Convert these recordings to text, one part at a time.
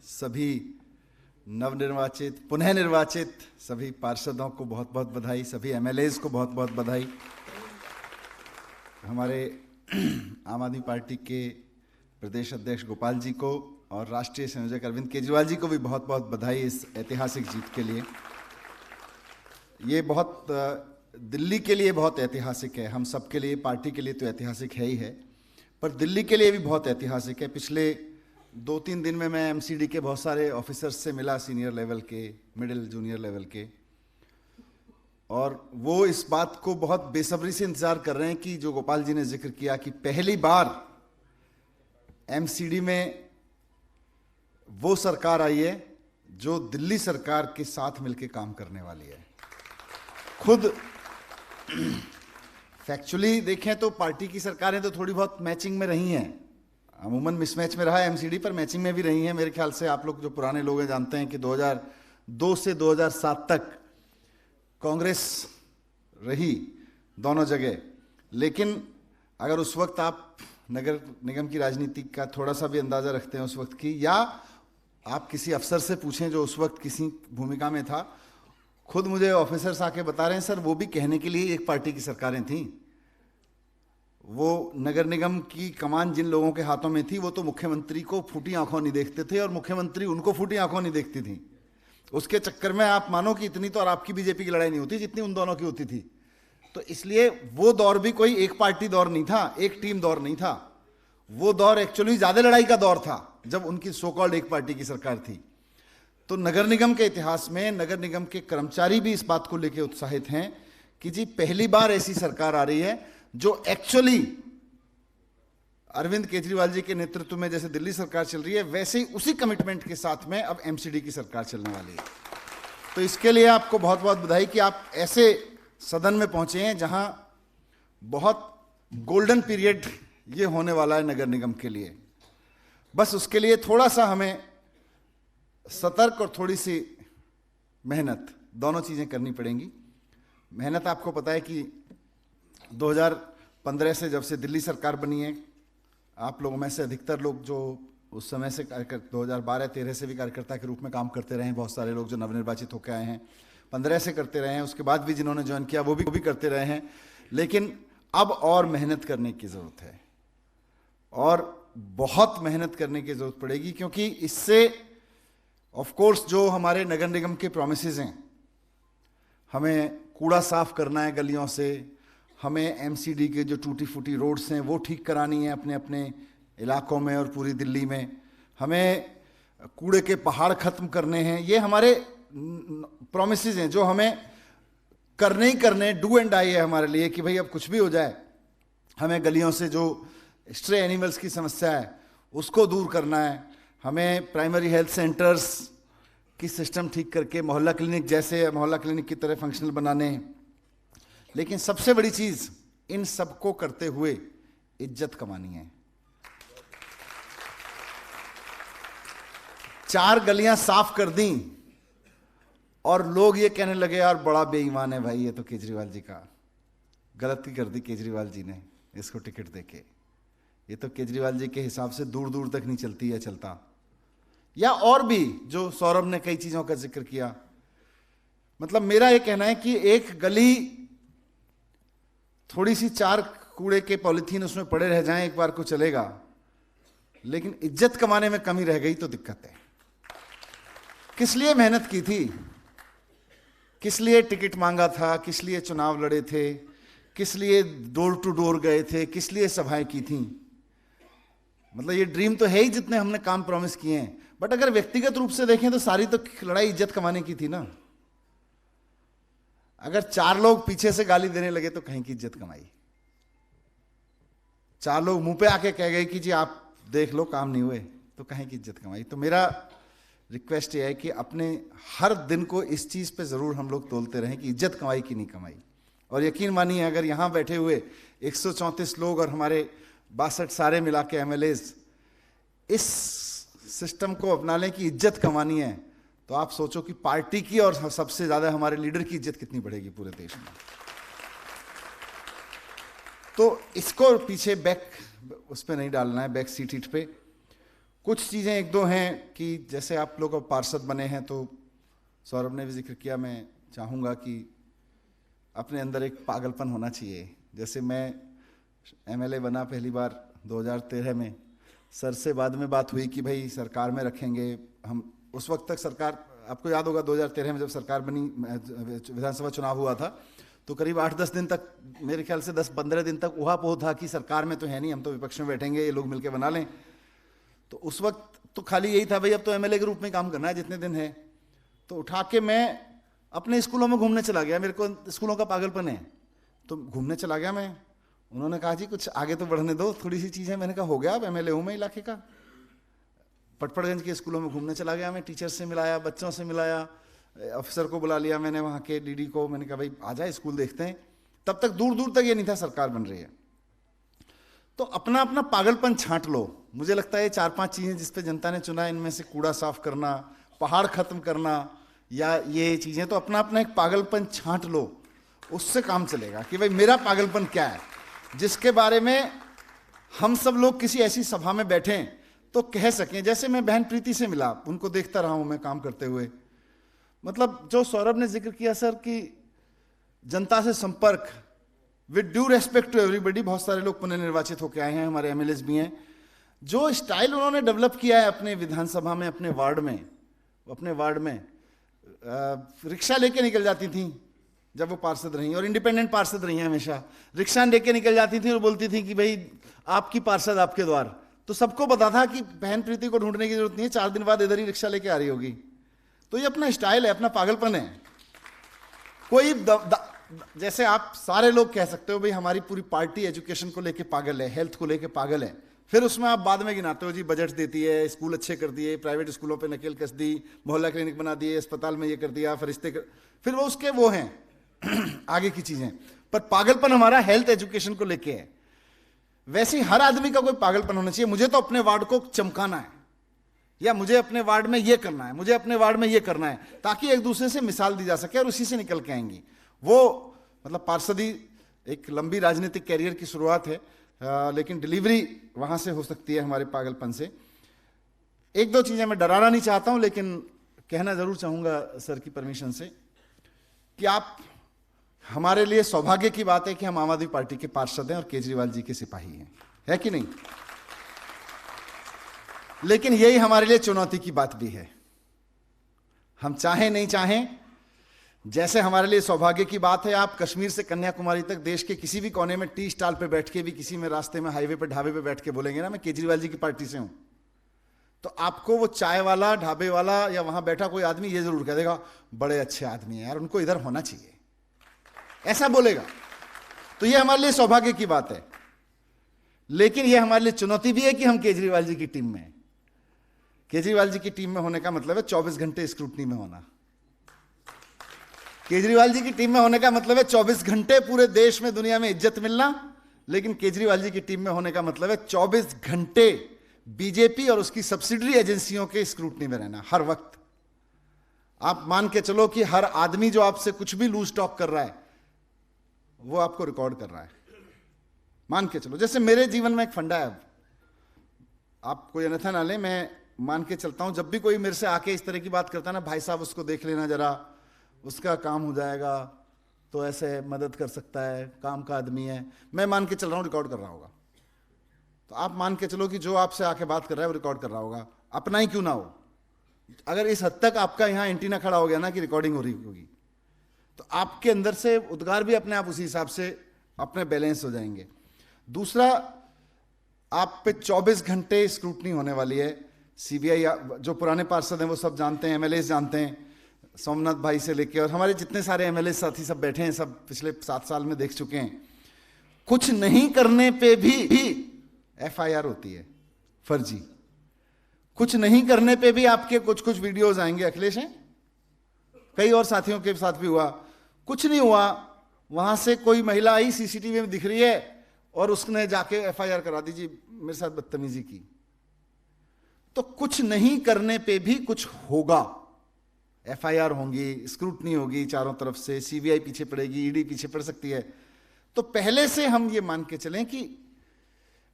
सभी नवनिर्वाचित, पुनः निर्वाचित सभी पार्षदों को बहुत बहुत बधाई, सभी एमएलएज को बहुत बहुत बधाई, हमारे आम आदमी पार्टी के प्रदेश अध्यक्ष गोपाल जी को और राष्ट्रीय संयोजक अरविंद केजरीवाल जी को भी बहुत बहुत बधाई इस ऐतिहासिक जीत के लिए। ये बहुत दिल्ली के लिए बहुत ऐतिहासिक है, हम सब के लिए, पार्टी के लिए तो ऐतिहासिक है ही है, पर दिल्ली के लिए भी बहुत ऐतिहासिक है। पिछले 2-3 दिन में मैं एमसीडी के बहुत सारे ऑफिसर्स से मिला, सीनियर लेवल के, मिडिल जूनियर लेवल के, और वो इस बात को बहुत बेसब्री से इंतजार कर रहे हैं कि जो गोपाल जी ने जिक्र किया कि पहली बार एमसीडी में वो सरकार आई है जो दिल्ली सरकार के साथ मिलकर काम करने वाली है। खुद फैक्चुअली देखें तो पार्टी की सरकारें तो थोड़ी बहुत मैचिंग में रही हैं, अमूमन मिसमैच में रहा है एमसीडी, पर मैचिंग में भी रही हैं। मेरे ख्याल से आप लोग जो पुराने लोग हैं जानते हैं कि 2002 से 2007 तक कांग्रेस रही दोनों जगह, लेकिन अगर उस वक्त आप नगर निगम की राजनीति का थोड़ा सा भी अंदाजा रखते हैं उस वक्त की, या आप किसी अफसर से पूछें जो उस वक्त किसी भूमिका में था, खुद मुझे ऑफिसर्स आके बता रहे हैं सर वो भी कहने के लिए एक पार्टी की सरकारें थीं। वो नगर निगम की कमान जिन लोगों के हाथों में थी वो तो मुख्यमंत्री को फूटी आंखों नहीं देखते थे और मुख्यमंत्री उनको फूटी आंखों नहीं देखती थी। उसके चक्कर में आप मानो कि इतनी तो और आपकी बीजेपी की लड़ाई नहीं होती जितनी उन दोनों की होती थी। तो इसलिए वो दौर भी कोई एक पार्टी दौर नहीं था, एक टीम दौर नहीं था, वो दौर एक्चुअली ज्यादा लड़ाई का दौर था जब उनकी सो कॉल्ड एक पार्टी की सरकार थी। तो नगर निगम के इतिहास में नगर निगम के कर्मचारी भी इस बात को लेकर उत्साहित हैं कि जी पहली बार ऐसी सरकार आ रही है जो एक्चुअली अरविंद केजरीवाल जी के नेतृत्व में जैसे दिल्ली सरकार चल रही है वैसे ही उसी कमिटमेंट के साथ में अब एमसीडी की सरकार चलने वाली है। तो इसके लिए आपको बहुत बहुत बधाई कि आप ऐसे सदन में पहुंचे हैं जहां बहुत गोल्डन पीरियड ये होने वाला है नगर निगम के लिए। बस उसके लिए थोड़ा सा हमें सतर्क और थोड़ी सी मेहनत, दोनों चीजें करनी पड़ेंगी। मेहनत आपको पता है कि 2015 से जब से दिल्ली सरकार बनी है, आप लोगों में से अधिकतर लोग जो उस समय से 2012-13 से भी कार्यकर्ता के रूप में काम करते रहे हैं, बहुत सारे लोग जो नवनिर्वाचित होकर आए हैं 15 से करते रहे हैं, उसके बाद भी जिन्होंने ज्वाइन किया वो भी करते रहे हैं। लेकिन अब और मेहनत करने की जरूरत है और बहुत मेहनत करने की जरूरत पड़ेगी, क्योंकि इससे ऑफ कोर्स जो हमारे नगर निगम के प्रॉमिसेस हैं, हमें कूड़ा साफ करना है गलियों से, हमें एमसीडी के जो टूटी फूटी रोड्स हैं वो ठीक करानी है अपने अपने इलाकों में और पूरी दिल्ली में, हमें कूड़े के पहाड़ खत्म करने हैं, ये हमारे प्रॉमिसेस हैं जो हमें करने ही करने, डू एंड डाई है हमारे लिए कि भाई अब कुछ भी हो जाए हमें गलियों से जो स्ट्रे एनिमल्स की समस्या है उसको दूर करना है, हमें प्राइमरी हेल्थ सेंटर्स की सिस्टम ठीक करके मोहल्ला क्लिनिक जैसे मोहल्ला क्लिनिक की तरह फंक्शनल बनाने हैं। लेकिन सबसे बड़ी चीज इन सबको करते हुए इज्जत कमानी है। 4 गलियां साफ कर दी और लोग ये कहने लगे यार बड़ा बेईमान है भाई, ये तो केजरीवाल जी का गलती कर दी केजरीवाल जी ने इसको टिकट देके, ये तो केजरीवाल जी के हिसाब से दूर दूर तक नहीं चलती है चलता। या और भी जो सौरभ ने कई चीजों का जिक्र किया, मतलब मेरा ये कहना है कि एक गली थोड़ी सी 4 कूड़े के पॉलिथीन उसमें पड़े रह जाएं एक बार को चलेगा, लेकिन इज्जत कमाने में कमी रह गई तो दिक्कत है। किस लिए मेहनत की थी, किस लिए टिकट मांगा था, किस लिए चुनाव लड़े थे, किस लिए डोर टू डोर गए थे, किस लिए सभाएं की थी। मतलब ये ड्रीम तो है ही जितने हमने काम प्रॉमिस किए हैं, बट अगर व्यक्तिगत रूप से देखें तो सारी तो लड़ाई इज्जत कमाने की थी ना। अगर 4 लोग पीछे से गाली देने लगे तो कहीं की इज्जत कमाई, 4 लोग मुंह पे आके कह गए कि जी आप देख लो काम नहीं हुए तो कहीं की इज्जत कमाई। तो मेरा रिक्वेस्ट ये है कि अपने हर दिन को इस चीज पे जरूर हम लोग तोलते रहें कि इज्जत कमाई कि नहीं कमाई। और यकीन मानिए अगर यहां बैठे हुए 134 लोग और हमारे 62 सारे मिला के एमएलएज इस सिस्टम को अपना लें कि इज्जत कमानी है, तो आप सोचो कि पार्टी की और सबसे ज्यादा हमारे लीडर की इज्जत कितनी बढ़ेगी पूरे देश में। तो इसको पीछे बैक उस पर नहीं डालना है, बैक सीट पे कुछ चीज़ें एक दो हैं कि जैसे आप लोग अब पार्षद बने हैं तो सौरभ ने भी जिक्र किया, मैं चाहूँगा कि अपने अंदर एक पागलपन होना चाहिए। जैसे मैं एमएलए बना पहली बार 2013 में, सर से बाद में बात हुई कि भाई सरकार में रखेंगे हम। उस वक्त तक सरकार, आपको याद होगा 2013 में जब सरकार बनी, विधानसभा चुनाव हुआ था, तो करीब 8-10 दिन तक, मेरे ख्याल से 10-15 दिन तक उहापोह था कि सरकार में तो है नहीं, हम तो विपक्ष में बैठेंगे, ये लोग मिलकर बना लें। तो उस वक्त तो खाली यही था भाई अब तो एमएलए के रूप में काम करना है जितने दिन है। तो उठा के मैं अपने स्कूलों में घूमने चला गया, मेरे को स्कूलों का पागलपन है, तो घूमने चला गया मैं। उन्होंने कहा जी कुछ आगे तो बढ़ने दो थोड़ी सी चीज़ें। मैंने कहा हो गया, अब एमएलए हूँ मैं इलाके का। पटपड़गंज के स्कूलों में घूमने चला गया मैं, टीचर से मिलाया, बच्चों से मिलाया, अफसर को बुला लिया मैंने, वहाँ के डीडी को। मैंने कहा भाई आ जाए स्कूल देखते हैं। तब तक दूर दूर तक ये नहीं था सरकार बन रही है। तो अपना अपना पागलपन छांट लो। मुझे लगता है ये 4-5 चीज़ें जिस पे जनता ने चुना, इनमें से कूड़ा साफ करना, पहाड़ खत्म करना, या ये चीज़ें, तो अपना अपना एक पागलपन छांट लो, उससे काम चलेगा कि भाई मेरा पागलपन क्या है, जिसके बारे में हम सब लोग किसी ऐसी सभा में बैठें तो कह सकें। जैसे मैं बहन प्रीति से मिला, उनको देखता रहा हूं मैं काम करते हुए। मतलब जो सौरभ ने जिक्र किया सर कि जनता से संपर्क, with due respect to everybody, बहुत सारे लोग पुनर्निर्वाचित होकर आए हैं, हमारे एमएलएस भी हैं। जो स्टाइल उन्होंने डेवलप किया है अपने विधानसभा में, अपने वार्ड में रिक्शा लेके निकल जाती थी जब वो पार्षद रही, और इंडिपेंडेंट पार्षद रही हैं हमेशा। रिक्शा लेके निकल जाती थी और बोलती थी कि भाई आपकी पार्षद आपके द्वार। तो सबको पता था कि बहन प्रीति को ढूंढने की जरूरत नहीं है, 4 दिन बाद इधर ही रिक्शा लेके आ रही होगी। तो ये अपना स्टाइल है, अपना पागलपन है। कोई जैसे आप सारे लोग कह सकते हो भाई हमारी पूरी पार्टी एजुकेशन को लेके पागल है, हेल्थ को लेके पागल है, फिर उसमें आप बाद में गिनाते हो जी बजट देती है, स्कूल अच्छे कर दिए, प्राइवेट स्कूलों पे नकेल कस दी, मोहल्ला क्लिनिक बना दिए, अस्पताल में ये कर दिया, फरिश्ते कर, फिर वो उसके वो हैं आगे की चीजें। पर पागलपन हमारा हेल्थ एजुकेशन को लेके है। वैसे ही हर आदमी का कोई पागलपन होना चाहिए। मुझे तो अपने वार्ड को चमकाना है, या मुझे अपने वार्ड में ये करना है, मुझे अपने वार्ड में ये करना है, ताकि एक दूसरे से मिसाल दी जा सके और उसी से निकल के आएंगी। वो मतलब पार्षदी एक लंबी राजनीतिक कैरियर की शुरुआत है, लेकिन डिलीवरी वहां से हो सकती है हमारे पागलपन से। 1-2 चीजें मैं डराना नहीं चाहता हूं, लेकिन कहना जरूर चाहूंगा सर की परमिशन से कि आप, हमारे लिए सौभाग्य की बात है कि हम आम आदमी पार्टी के पार्षद हैं और केजरीवाल जी के सिपाही हैं, है कि नहीं? लेकिन यही हमारे लिए चुनौती की बात भी है। हम चाहें नहीं चाहें, जैसे हमारे लिए सौभाग्य की बात है, आप कश्मीर से कन्याकुमारी तक देश के किसी भी कोने में टी स्टॉल पे बैठ के भी, किसी में रास्ते में, हाईवे पे, ढाबे पे बैठ के बोलेंगे ना मैं केजरीवाल जी की पार्टी से हूं, तो आपको वो चाय वाला, ढाबे वाला या वहां बैठा कोई आदमी ये जरूर कह देगा बड़े अच्छे आदमी है यार, उनको इधर होना चाहिए, ऐसा बोलेगा। तो ये हमारे लिए सौभाग्य की बात है। लेकिन ये हमारे लिए चुनौती भी है कि हम केजरीवाल जी की टीम में हैं। केजरीवाल जी की टीम में होने का मतलब है 24 घंटे स्क्रूटनी में होना। केजरीवाल जी की टीम में होने का मतलब है 24 घंटे पूरे देश में, दुनिया में इज्जत मिलना। लेकिन केजरीवाल जी की टीम में होने का मतलब है 24 घंटे बीजेपी और उसकी सब्सिडरी एजेंसियों के स्क्रूटनी में रहना हर वक्त। आप मान के चलो कि हर आदमी जो आपसे कुछ भी लूज टॉक कर रहा है वो आपको रिकॉर्ड कर रहा है, मान के चलो। जैसे मेरे जीवन में एक फंडा है, आप कोई अन्यथा ना ले, मैं मान के चलता हूं जब भी कोई मेरे से आके इस तरह की बात करता है ना, भाई साहब उसको देख लेना जरा, उसका काम हो जाएगा, तो ऐसे मदद कर सकता है, काम का आदमी है, मैं मान के चल रहा हूं रिकॉर्ड कर रहा होगा। तो आप मान के चलो कि जो आपसे आके बात कर रहा है वो रिकॉर्ड कर रहा होगा, अपना ही क्यों ना हो। अगर इस हद तक आपका यहां एंटीना खड़ा हो गया ना कि रिकॉर्डिंग हो रही होगी, तो आपके अंदर से उद्गार भी अपने आप उसी हिसाब से अपने बैलेंस हो जाएंगे। दूसरा, आप पे 24 घंटे स्क्रूटनी होने वाली है। सीबीआई, जो पुराने पार्षद हैं वो सब जानते हैं, एमएलए जानते हैं, सोमनाथ भाई से लेके और हमारे जितने सारे एमएलए साथी सब बैठे हैं, सब पिछले 7 साल में देख चुके हैं। कुछ नहीं करने पे भी एफआईआर होती है फर्जी। कुछ नहीं करने पे भी आपके कुछ वीडियोस आएंगे। अखिलेश हैं, कई और साथियों के साथ भी हुआ, कुछ नहीं हुआ, वहां से कोई महिला आई, सीसीटीवी में दिख रही है और उसने जाके एफआईआर करा दी, जी मेरे साथ बदतमीजी की। तो कुछ नहीं करने पे भी कुछ होगा, एफआईआर होंगी, स्क्रूटनी होगी चारों तरफ से, सीबीआई पीछे पड़ेगी, ईडी पीछे पड़ सकती है। तो पहले से हम ये मान के चलें कि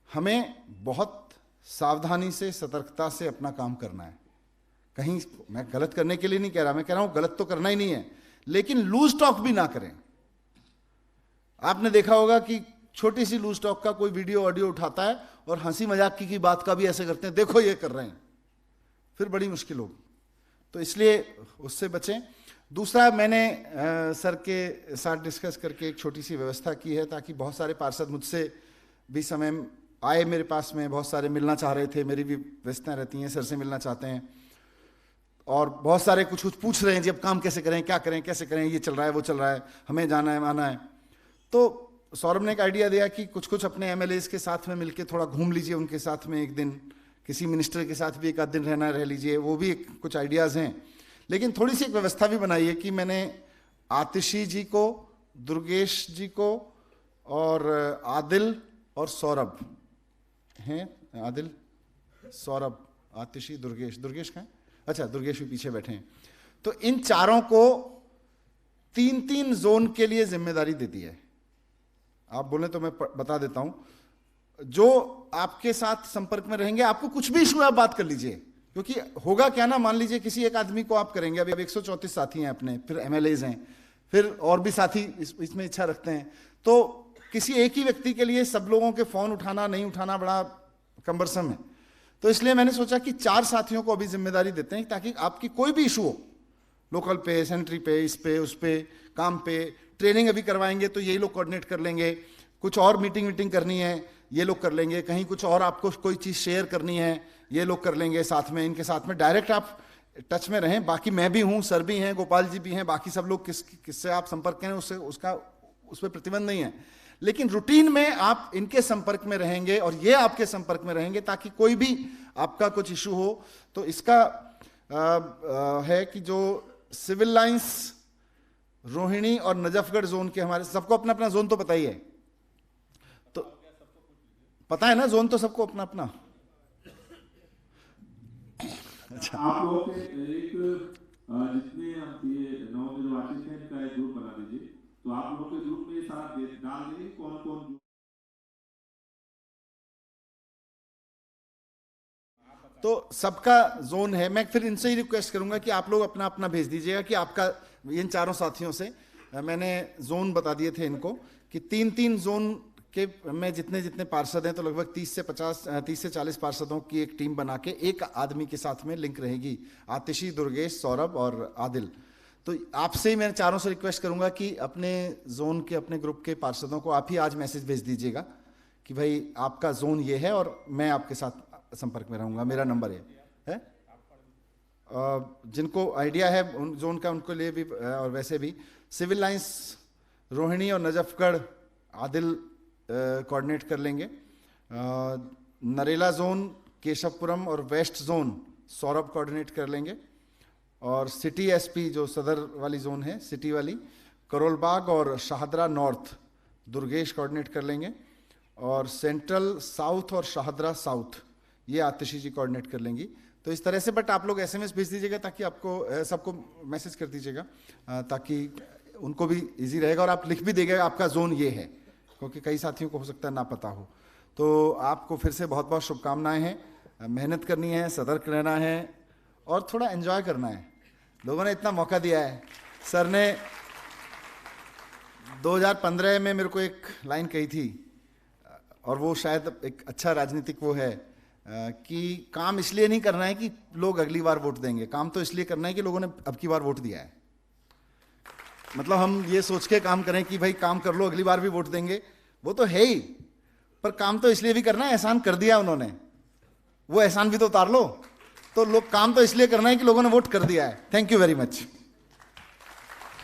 हमें बहुत सावधानी से, सतर्कता से अपना काम करना है। कहीं मैं गलत करने के लिए नहीं कह रहा, मैं कह रहा हूं गलत तो करना ही नहीं है, लेकिन लूज टॉक भी ना करें। आपने देखा होगा कि छोटी सी लूज टॉक का कोई वीडियो ऑडियो उठाता है और हंसी मजाक की बात का भी ऐसे करते हैं, देखो ये कर रहे हैं, फिर बड़ी मुश्किल होगी। तो इसलिए उससे बचें। दूसरा, मैंने सर के साथ डिस्कस करके एक छोटी सी व्यवस्था की है, ताकि बहुत सारे पार्षद मुझसे भी समय आए मेरे पास में, बहुत सारे मिलना चाह रहे थे, मेरी भी व्यवस्थाएं रहती हैं, सर से मिलना चाहते हैं, और बहुत सारे कुछ कुछ पूछ रहे हैं जी अब काम कैसे करें, क्या करें, कैसे करें, ये चल रहा है, वो चल रहा है, हमें जाना है, आना है। तो सौरभ ने एक आइडिया दिया कि कुछ कुछ अपने एमएलएज के साथ में मिलके थोड़ा घूम लीजिए, उनके साथ में एक दिन, किसी मिनिस्टर के साथ भी एक आध दिन रह लीजिए, वो भी कुछ आइडियाज़ हैं। लेकिन थोड़ी सी एक व्यवस्था भी बनाई है कि मैंने आतिशी जी को, दुर्गेश जी को, और आदिल और सौरभ हैं, आदिल, सौरभ, आतिशी, दुर्गेश कहाँ है? अच्छा, दुर्गेश भी पीछे बैठे हैं। तो इन चारों को 3-3 जोन के लिए जिम्मेदारी दे दी है। आप बोले तो मैं बता देता हूं। जो आपके साथ संपर्क में रहेंगे, आपको कुछ भी इशू है आप बात कर लीजिए, क्योंकि होगा क्या ना, मान लीजिए किसी एक आदमी को आप करेंगे, अभी 134 साथी हैं अपने, फिर एमएलएज हैं, फिर और भी साथी इसमें इच्छा रखते हैं, तो किसी एक ही व्यक्ति के लिए सब लोगों के फोन उठाना नहीं उठाना बड़ा कम्बरसम है। तो इसलिए मैंने सोचा कि 4 साथियों को अभी जिम्मेदारी देते हैं, ताकि आपकी कोई भी इशू हो, लोकल पे, सेंट्री पे, इस पे, उस पे, काम पे, ट्रेनिंग अभी करवाएंगे तो यही लोग कोऑर्डिनेट कर लेंगे, कुछ और मीटिंग करनी है ये लोग कर लेंगे, कहीं कुछ और आपको कोई चीज़ शेयर करनी है ये लोग कर लेंगे साथ में, इनके साथ में डायरेक्ट आप टच में रहें। बाकी मैं भी हूँ, सर भी हैं, गोपाल जी भी हैं, बाकी सब लोग किससे आप संपर्क करें उससे उस पर प्रतिबंध नहीं है, लेकिन रूटीन में आप इनके संपर्क में रहेंगे और ये आपके संपर्क में रहेंगे, ताकि कोई भी आपका कुछ इशू हो तो इसका है कि जो सिविल लाइंस, रोहिणी और नजफगढ़ जोन के, हमारे सबको अपना अपना जोन तो पता ही है, तो पता है ना जोन तो सबको अपना अपना। अच्छा, आप लोगों के एक जितने ये नवनिर्वाचित हैं इनका एक ग्रुप बना दीजिए, तो आप लोगों के ग्रुप में ये सारा डाल देंगे कौन कौन। तो सबका जोन है, मैं फिर इनसे ही रिक्वेस्ट करूंगा कि आप लोग अपना अपना भेज दीजिएगा कि आपका, इन चारों साथियों से मैंने जोन बता दिए थे इनको कि 3-3 जोन के में जितने जितने पार्षद हैं, तो लगभग 30 से 40 पार्षदों की एक टीम बना के एक आदमी के साथ में लिंक रहेगी, आतिशी, दुर्गेश, सौरभ और आदिल। तो आपसे ही मैं चारों से रिक्वेस्ट करूंगा कि अपने जोन के, अपने ग्रुप के पार्षदों को आप ही आज मैसेज भेज दीजिएगा कि भाई आपका जोन ये है और मैं आपके साथ संपर्क में रहूंगा, मेरा नंबर है? जिनको आइडिया है उन जोन का उनको लिए भी, और वैसे भी सिविल लाइंस, रोहिणी और नजफगढ़ आदिल कोऑर्डिनेट कर लेंगे, नरेला जोन, केशवपुरम और वेस्ट जोन सौरभ कोऑर्डिनेट कर लेंगे, और सिटी एसपी जो सदर वाली जोन है, सिटी वाली, करोलबाग और शाहदरा नॉर्थ दुर्गेश कोऑर्डिनेट कर लेंगे, और सेंट्रल साउथ और शाहदरा साउथ ये आतिशी जी कोऑर्डिनेट कर लेंगी। तो इस तरह से, बट आप लोग एसएमएस भेज दीजिएगा ताकि आपको, सबको मैसेज कर दीजिएगा ताकि उनको भी इजी रहेगा, और आप लिख भी देंगे आपका जोन ये है, क्योंकि कई साथियों को हो सकता है ना पता हो। तो आपको फिर से बहुत बहुत शुभकामनाएं हैं, मेहनत करनी है, सतर्क रहना है और थोड़ा एंजॉय करना है। लोगों ने इतना मौका दिया है, सर ने 2015 में मेरे को एक लाइन कही थी, और वो शायद एक अच्छा राजनीतिक वो है कि काम इसलिए नहीं करना है कि लोग अगली बार वोट देंगे, काम तो इसलिए करना है कि लोगों ने अब की बार वोट दिया है। मतलब हम ये सोच के काम करें कि भाई काम कर लो अगली बार भी वोट देंगे, वो तो है ही, पर काम तो इसलिए भी करना है, एहसान कर दिया उन्होंने, वो एहसान भी तो उतार लो। तो लोग काम तो इसलिए करना है कि लोगों ने वोट कर दिया है। Thank you very much.